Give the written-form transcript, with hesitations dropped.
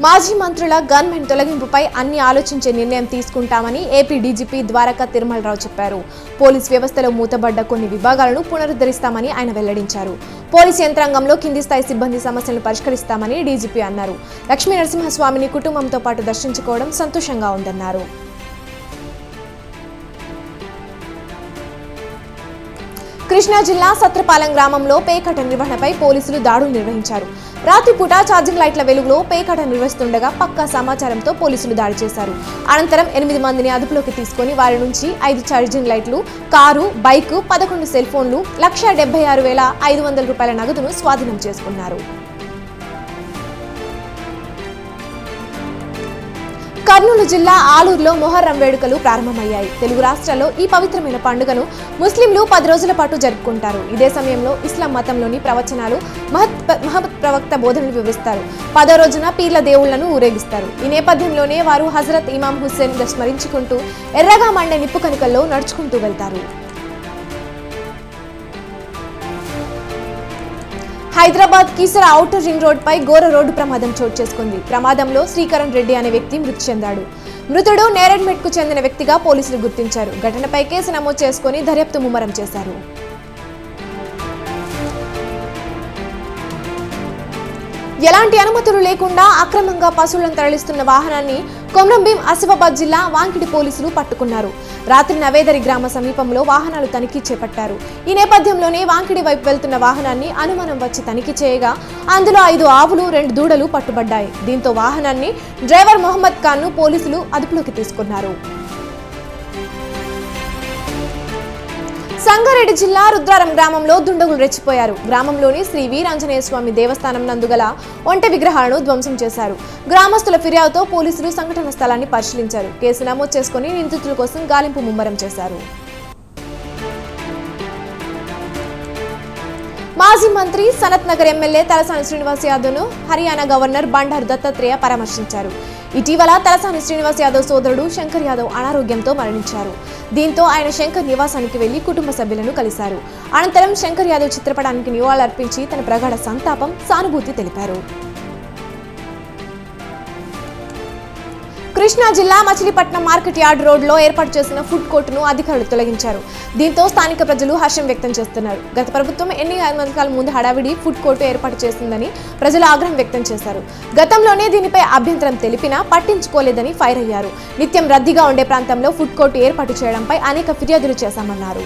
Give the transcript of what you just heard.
మాజీ మంత్రుల గన్మెన్ తొలగింపుపై అన్ని ఆలోచించే నిర్ణయం తీసుకుంటామని ఏపీ డీజీపీ ద్వారకా తిరుమలరావు చెప్పారు. పోలీస్ వ్యవస్థలో మూతబడ్డ కొన్ని విభాగాలను పునరుద్ధరిస్తామని ఆయన వెల్లడించారు. పోలీస్ యంత్రాంగంలో కింది స్థాయి సిబ్బంది సమస్యలను పరిష్కరిస్తామని డీజీపీ అన్నారు. లక్ష్మీ నరసింహస్వామిని కుటుంబంతో పాటు దర్శించుకోవడం సంతోషంగా ఉందన్నారు. కృష్ణా జిల్లా సత్రపాలెం గ్రామంలో పేకాట నిర్వహణపై పోలీసులు దాడులు నిర్వహించారు. రాత్రిపూట ఛార్జింగ్ లైట్ల వెలుగులో పేకాట నిర్వహిస్తుండగా పక్కా సమాచారంతో పోలీసులు దాడి చేశారు. అనంతరం 8 మందిని అదుపులోకి తీసుకుని వారి నుంచి 5 ఛార్జింగ్ లైట్లు, కారు, బైక్, 11 సెల్ ఫోన్లు, 1,76,500 రూపాయల నగదును స్వాధీనం చేసుకున్నారు. కర్నూలు జిల్లా ఆలూరులో మొహర్రం వేడుకలు ప్రారంభమయ్యాయి. తెలుగు రాష్ట్రాల్లో ఈ పవిత్రమైన పండుగను ముస్లింలు 10 రోజుల పాటు జరుపుకుంటారు. ఇదే సమయంలో ఇస్లాం మతంలోని ప్రవచనాలు, మహమ్మద్ ప్రవక్త బోధనలు వివరిస్తారు. 10వ రోజున పీర్ల దేవుళ్లను ఊరేగిస్తారు. ఈ నేపథ్యంలోనే వారు హజరత్ ఇమాం హుస్సేన్ స్మరించుకుంటూ ఎర్రగా మండే నిప్పు కణికల్లో నడుచుకుంటూ వెళ్తారు. Hyderabad Keesara outer ring road పై ఘోర రోడ్డు ప్రమాదం చోటు చేసుకుంది. ప్రమాదంలో శ్రీకరణ్ రెడ్డి అనే వ్యక్తి మృతి చెందాడు. మృతుడు నేరెడ్మెట్ కు చెందిన వ్యక్తిగా పోలీసులు గుర్తించారు. ఘటనపై కేసు నమోదు చేసుకుని దర్యాప్తు ముమ్మరం చేశారు. ఎలాంటి అనుమతులు లేకుండా అక్రమంగా పశువులను తరలిస్తున్న వాహనాన్ని కొమ్రంభీం ఆసిఫాబాద్ జిల్లా వాంకిడి పోలీసులు పట్టుకున్నారు. రాత్రి నవేదరి గ్రామ సమీపంలో వాహనాలు తనిఖీ చేపట్టారు. ఈ నేపథ్యంలోనే వాంకిడి వైపు వెళ్తున్న వాహనాన్ని అనుమానం వచ్చి తనిఖీ చేయగా అందులో 5 ఆవులు, 2 దూడలు పట్టుబడ్డాయి. దీంతో వాహనాన్ని డ్రైవర్ మొహమ్మద్ ఖాన్ ను పోలీసులు అదుపులోకి తీసుకున్నారు. సంగారెడ్డి జిల్లా రుద్రారం గ్రామంలో దుండగులు రెచ్చిపోయారు. గ్రామంలోని శ్రీ వీరాంజనేయ స్వామి దేవస్థానం నందుగల ఒంటె విగ్రహాలను ధ్వంసం చేశారు. గ్రామస్తుల ఫిర్యాదుతో పోలీసులు సంఘటన స్థలాన్ని పరిశీలించారు. కేసు నమోదు చేసుకుని నిందితుల కోసం గాలింపు ముమ్మరం చేశారు. మాజీ మంత్రి సనత్ నగర్ ఎమ్మెల్యే తలసాని శ్రీనివాస్ యాదవ్ను హర్యానా గవర్నర్ బండారు దత్తాత్రేయ పరామర్శించారు. ఇటీవల తలసాని శ్రీనివాస్ యాదవ్ సోదరుడు శంకర్ యాదవ్ అనారోగ్యంతో మరణించారు. దీంతో ఆయన శంకర్ నివాసానికి వెళ్లి కుటుంబ సభ్యులను కలిశారు. అనంతరం శంకర్ యాదవ్ చిత్రపటానికి నివాళులర్పించి తన ప్రగాఢ సంతాపం, సానుభూతి తెలిపారు. కృష్ణా జిల్లా మచిలీపట్నం మార్కెట్ యార్డ్ రోడ్లో ఏర్పాటు చేసిన ఫుడ్ కోర్టును అధికారులు తొలగించారు. దీంతో స్థానిక ప్రజలు హర్షం వ్యక్తం చేస్తున్నారు. గత ప్రభుత్వం ఎన్ని సంవత్సరాల ముందు హడావిడి ఫుడ్ కోర్టు ఏర్పాటు చేసిందని ప్రజలు ఆగ్రహం వ్యక్తం చేశారు. గతంలోనే దీనిపై అభ్యంతరం తెలిపినా పట్టించుకోలేదని ఫైర్ అయ్యారు. నిత్యం రద్దీగా ఉండే ప్రాంతంలో ఫుడ్ కోర్టు ఏర్పాటు చేయడంపై అనేక ఫిర్యాదులు చేశామన్నారు.